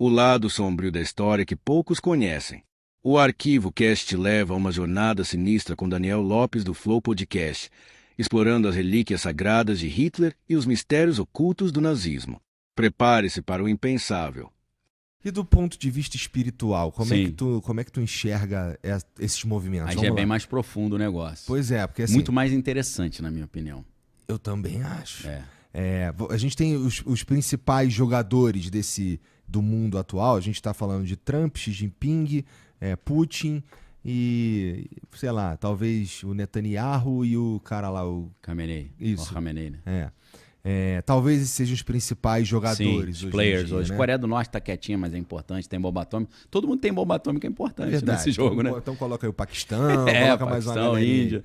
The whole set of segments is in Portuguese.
o lado sombrio da história que poucos conhecem. O Arquivo Cast te leva a uma jornada sinistra com Daniel Lopes do Flow Podcast, explorando as relíquias sagradas de Hitler e os mistérios ocultos do nazismo. Prepare-se para o impensável. E do ponto de vista espiritual, como Sim. é que tu enxerga esses movimentos? Aí Vamos já é lá. bem mais profundo o negócio. Pois é, porque assim... Muito mais interessante, na minha opinião. Eu também acho. É. A gente tem os principais jogadores do mundo atual. A gente está falando de Trump, Xi Jinping, Putin e, sei lá, talvez o Netanyahu e o cara lá, o... Khamenei. Isso. O Khamenei, né? Talvez esses sejam os principais jogadores Sim, hoje os players em dia, hoje. né? Coreia do Norte tá quietinha, mas é importante, tem bomba atômica. Todo mundo tem bomba atômica, é importante nesse jogo, então, né? Então coloca aí o Paquistão, coloca mais uma Paquistão, galerinha aí. Índia.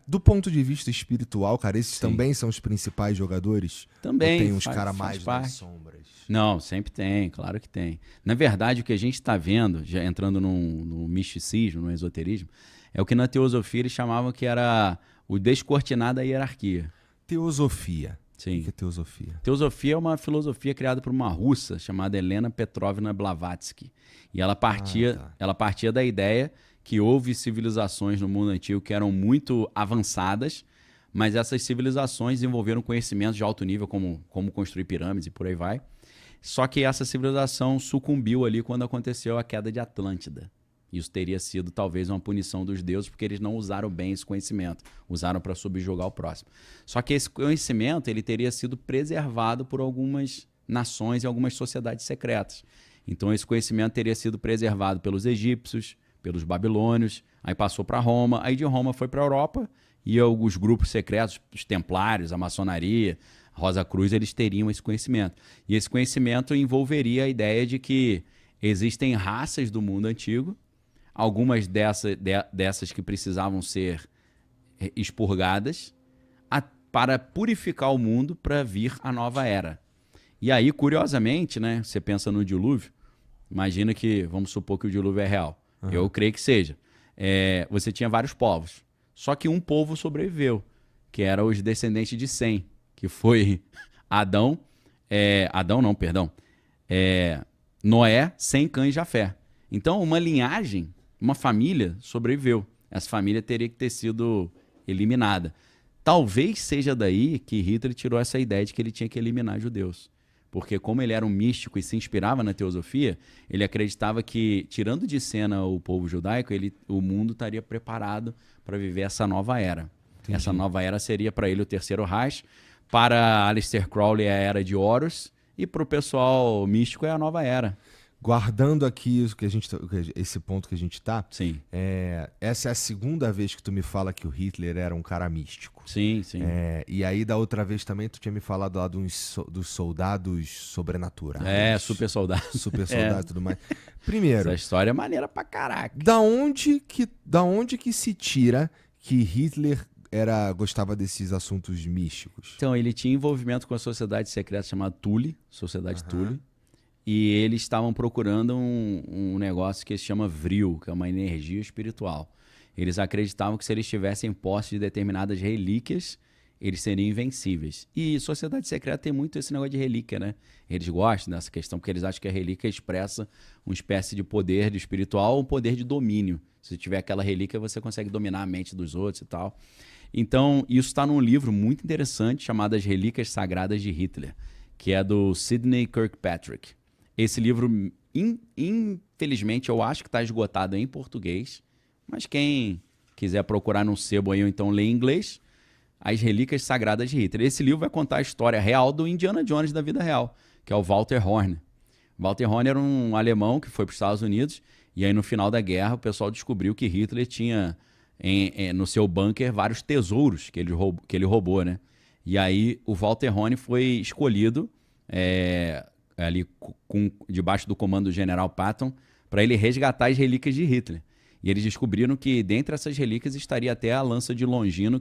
Do ponto de vista espiritual, cara, esses Sim. também são os principais jogadores? Também. Ou tem uns faz- caras faz mais parte. nas sombras? Não, sempre tem, claro que tem. Na verdade, o que a gente está vendo, já entrando no misticismo, no esoterismo, é o que na teosofia eles chamavam que era o descortinar da hierarquia. Teosofia. Sim. O que é teosofia? Teosofia é uma filosofia criada por uma russa chamada Helena Petrovna Blavatsky. E ela partia da ideia que houve civilizações no mundo antigo que eram muito avançadas, mas essas civilizações desenvolveram conhecimentos de alto nível, como construir pirâmides e por aí vai. Só que essa civilização sucumbiu ali quando aconteceu a queda de Atlântida. Isso teria sido talvez uma punição dos deuses, porque eles não usaram bem esse conhecimento, usaram para subjugar o próximo. Só que esse conhecimento ele teria sido preservado por algumas nações e algumas sociedades secretas. Então esse conhecimento teria sido preservado pelos egípcios, pelos babilônios, aí passou para Roma, aí de Roma foi para a Europa, e alguns grupos secretos, os templários, a maçonaria, a Rosa Cruz, eles teriam esse conhecimento. E esse conhecimento envolveria a ideia de que existem raças do mundo antigo, algumas dessas que precisavam ser expurgadas para purificar o mundo para vir a nova era. E aí, curiosamente, né, você pensa no dilúvio, imagina que, vamos supor que o dilúvio é real. Eu creio que seja. Você tinha vários povos, só que um povo sobreviveu, que eram os descendentes de Sem, que foi Noé, Sem, Cã e Jafé. Então, uma linhagem, uma família sobreviveu. Essa família teria que ter sido eliminada. Talvez seja daí que Hitler tirou essa ideia de que ele tinha que eliminar judeus. Porque como ele era um místico e se inspirava na teosofia, ele acreditava que, tirando de cena o povo judaico, o mundo estaria preparado para viver essa nova era. Entendi. Essa nova era seria para ele o terceiro Reich, para Aleister Crowley é a era de Horus, e para o pessoal místico é a nova era. Guardando aqui esse ponto que a gente tá, Sim. Essa é a segunda vez que tu me fala que o Hitler era um cara místico. Sim, sim. E aí da outra vez também tu tinha me falado lá dos soldados sobrenaturais. Super soldado. Super soldado e tudo mais. Primeiro, essa história é maneira pra caraca. Da onde que se tira que Hitler gostava desses assuntos místicos? Então, ele tinha envolvimento com a sociedade secreta chamada Thule, Sociedade Thule. E eles estavam procurando um negócio que se chama Vril, que é uma energia espiritual. Eles acreditavam que se eles tivessem posse de determinadas relíquias, eles seriam invencíveis. E sociedade secreta tem muito esse negócio de relíquia, né? Eles gostam dessa questão porque eles acham que a relíquia expressa uma espécie de poder de espiritual, um poder de domínio. Se tiver aquela relíquia, você consegue dominar a mente dos outros e tal. Então, isso está num livro muito interessante chamado As Relíquias Sagradas de Hitler, que é do Sidney Kirkpatrick. Esse livro, infelizmente, eu acho que está esgotado em português, mas quem quiser procurar no sebo aí ou então ler em inglês, As Relíquias Sagradas de Hitler. Esse livro vai contar a história real do Indiana Jones da vida real, que é o Walter Horn. Walter Horn era um alemão que foi para os Estados Unidos e aí no final da guerra o pessoal descobriu que Hitler tinha no seu bunker vários tesouros que ele roubou, né? E aí o Walter Horn foi escolhido ali debaixo do comando do general Patton, para ele resgatar as relíquias de Hitler. E eles descobriram que dentre essas relíquias estaria até a lança de Longino,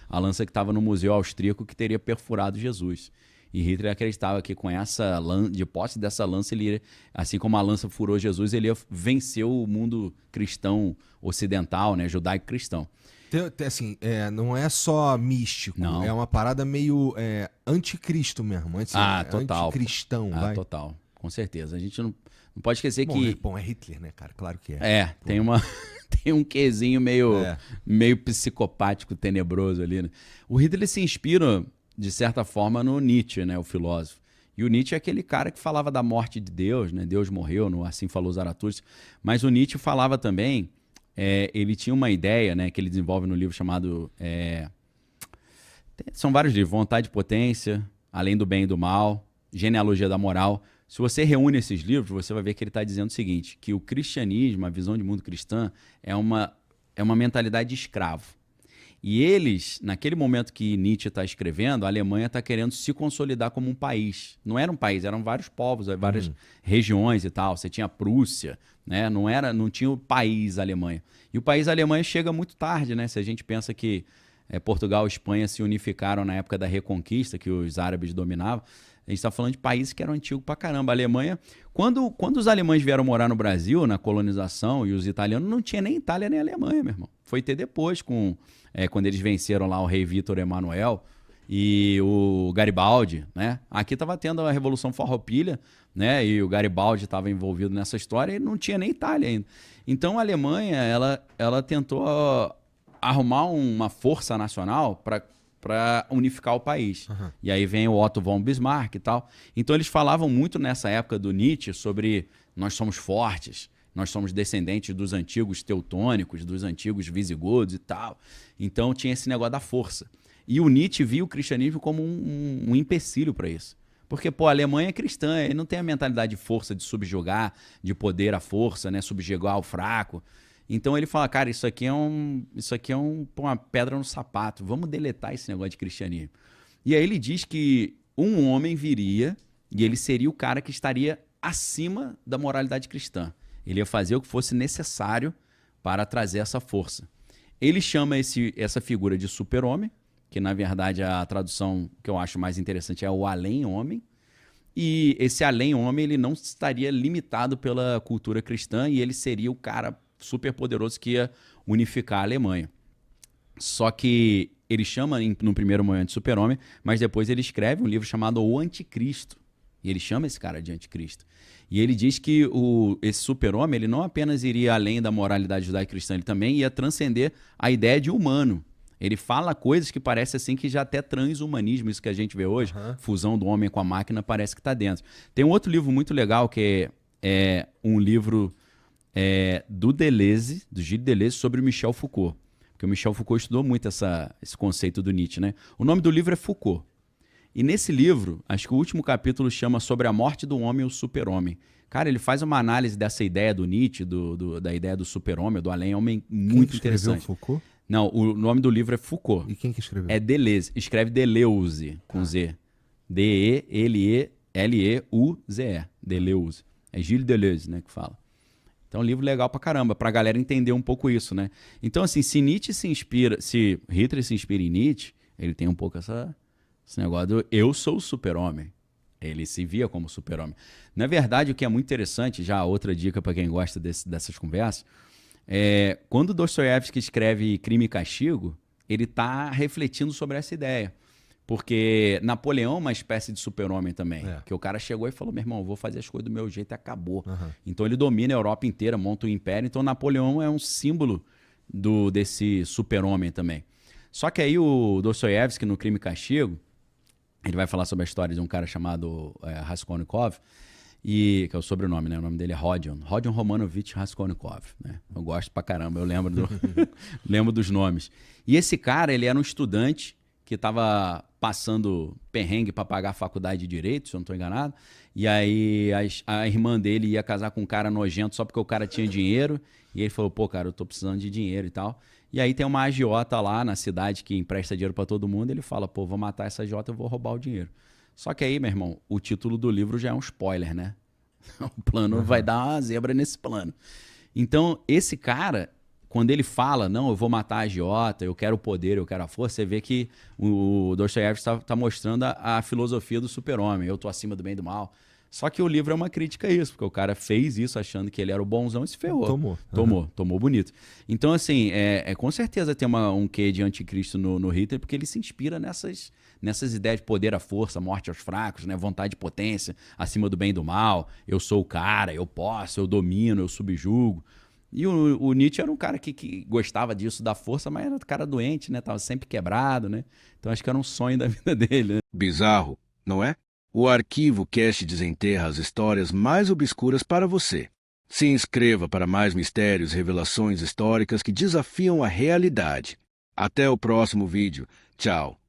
a lança que estava no Museu Austríaco, que teria perfurado Jesus. E Hitler acreditava que com de posse dessa lança, assim como a lança furou Jesus, ele ia vencer o mundo cristão ocidental, né, judaico-cristão. Assim, não é só místico, não. É uma parada meio anticristo mesmo. Total. Anticristão, vai. Total. com certeza. A gente não pode esquecer Bom, que... Bom, é Hitler, né, cara? Claro que é. Tem um quezinho meio psicopático, tenebroso ali, né? O Hitler se inspira, de certa forma, no Nietzsche, né, o filósofo. E o Nietzsche é aquele cara que falava da morte de Deus, né? Deus morreu, no Assim Falou Zaratustra. Mas o Nietzsche falava também, ele tinha uma ideia, né, que ele desenvolve no livro chamado... são vários livros, Vontade e Potência, Além do Bem e do Mal, Genealogia da Moral. Se você reúne esses livros, você vai ver que ele está dizendo o seguinte, que o cristianismo, a visão de mundo cristã, é uma mentalidade de escravo. E eles, naquele momento que Nietzsche está escrevendo, a Alemanha está querendo se consolidar como um país. Não era um país, eram vários povos, várias regiões e tal. Você tinha a Prússia, né? Não tinha o país Alemanha. E o país Alemanha chega muito tarde, né? Se a gente pensa que Portugal e Espanha se unificaram na época da Reconquista, que os árabes dominavam, a gente está falando de países que eram antigos pra caramba. A Alemanha, quando os alemães vieram morar no Brasil, na colonização, e os italianos, não tinha nem Itália nem Alemanha, meu irmão. Foi ter depois, quando eles venceram lá o rei Vítor Emanuel e o Garibaldi, né? Aqui estava tendo a Revolução Farroupilha, né? E o Garibaldi estava envolvido nessa história e não tinha nem Itália ainda. Então a Alemanha, ela tentou arrumar uma força nacional para unificar o país. E aí vem o Otto von Bismarck e tal. Então eles falavam muito nessa época do Nietzsche sobre nós somos fortes, nós somos descendentes dos antigos teutônicos, dos antigos visigodos e tal. Então tinha esse negócio da força. E o Nietzsche via o cristianismo como um empecilho para isso. Porque, a Alemanha é cristã, ele não tem a mentalidade de força, de subjugar, de poder à força, né? Subjugar o fraco. Então ele fala, cara, isso aqui é uma pedra no sapato, vamos deletar esse negócio de cristianismo. E aí ele diz que um homem viria e ele seria o cara que estaria acima da moralidade cristã. Ele ia fazer o que fosse necessário para trazer essa força. Ele chama essa figura de super-homem, que na verdade a tradução que eu acho mais interessante é o além-homem. E esse além-homem ele não estaria limitado pela cultura cristã e ele seria o cara super poderoso que ia unificar a Alemanha. Só que ele chama no primeiro momento de super-homem, mas depois ele escreve um livro chamado O Anticristo. E ele chama esse cara de Anticristo. E ele diz que esse super-homem ele não apenas iria além da moralidade judaico-cristã, ele também ia transcender a ideia de humano. Ele fala coisas que parece assim que já até transhumanismo, isso que a gente vê hoje, fusão do homem com a máquina, parece que está dentro. Tem um outro livro muito legal que é um livro do Deleuze, do Gilles Deleuze, sobre o Michel Foucault. Porque o Michel Foucault estudou muito esse conceito do Nietzsche, né? O nome do livro é Foucault. E nesse livro, acho que o último capítulo chama Sobre a Morte do Homem e o Super-Homem. Cara, ele faz uma análise dessa ideia do Nietzsche, da ideia do super-homem, do além-homem, muito interessante. Foucault? Não, o nome do livro é Foucault. E quem que escreveu? É Deleuze. Escreve Deleuze, com Z. D-E-L-E-L-E-U-Z-E. Deleuze. É Gilles Deleuze, né, que fala. Então é um livro legal pra caramba, pra galera entender um pouco isso, né? Então, assim, se Hitler se inspira em Nietzsche, ele tem um pouco esse negócio do eu sou o super-homem. Ele se via como super-homem. Na verdade, o que é muito interessante, já outra dica para quem gosta dessas conversas, quando Dostoiévski escreve Crime e Castigo, ele está refletindo sobre essa ideia. Porque Napoleão é uma espécie de super-homem também. Que o cara chegou e falou, meu irmão, eu vou fazer as coisas do meu jeito e acabou. Então ele domina a Europa inteira, monta o império. Então Napoleão é um símbolo desse super-homem também. Só que aí o Dostoiévski, no Crime e Castigo, ele vai falar sobre a história de um cara chamado Raskolnikov, que é o sobrenome, né? O nome dele é Rodion Romanovich Raskolnikov, né? Eu gosto pra caramba, eu lembro, lembro dos nomes. E esse cara, ele era um estudante que estava passando perrengue para pagar a faculdade de Direito, se eu não estou enganado, e aí a irmã dele ia casar com um cara nojento só porque o cara tinha dinheiro, e ele falou, pô, cara, eu tô precisando de dinheiro e tal. E aí tem uma agiota lá na cidade que empresta dinheiro para todo mundo, ele fala, pô, vou matar essa agiota, eu vou roubar o dinheiro. Só que aí, meu irmão, o título do livro já é um spoiler, né? O plano vai dar uma zebra nesse plano. Então, esse cara, quando ele fala, não, eu vou matar a agiota, eu quero o poder, eu quero a força, você vê que o Dostoiévski tá mostrando a filosofia do super-homem. Eu tô acima do bem e do mal. Só que o livro é uma crítica a isso, porque o cara fez isso achando que ele era o bonzão e se ferrou. Tomou bonito. Então, assim, com certeza tem um quê de anticristo no Hitler, porque ele se inspira nessas ideias de poder à força, morte aos fracos, né? Vontade de potência, acima do bem e do mal. Eu sou o cara, eu posso, eu domino, eu subjugo. E o Nietzsche era um cara que gostava disso, da força, mas era um cara doente, né? Tava sempre quebrado, né? Então acho que era um sonho da vida dele, né? Bizarro, não é? O Arquivo Cast desenterra as histórias mais obscuras para você. Se inscreva para mais mistérios e revelações históricas que desafiam a realidade. Até o próximo vídeo. Tchau.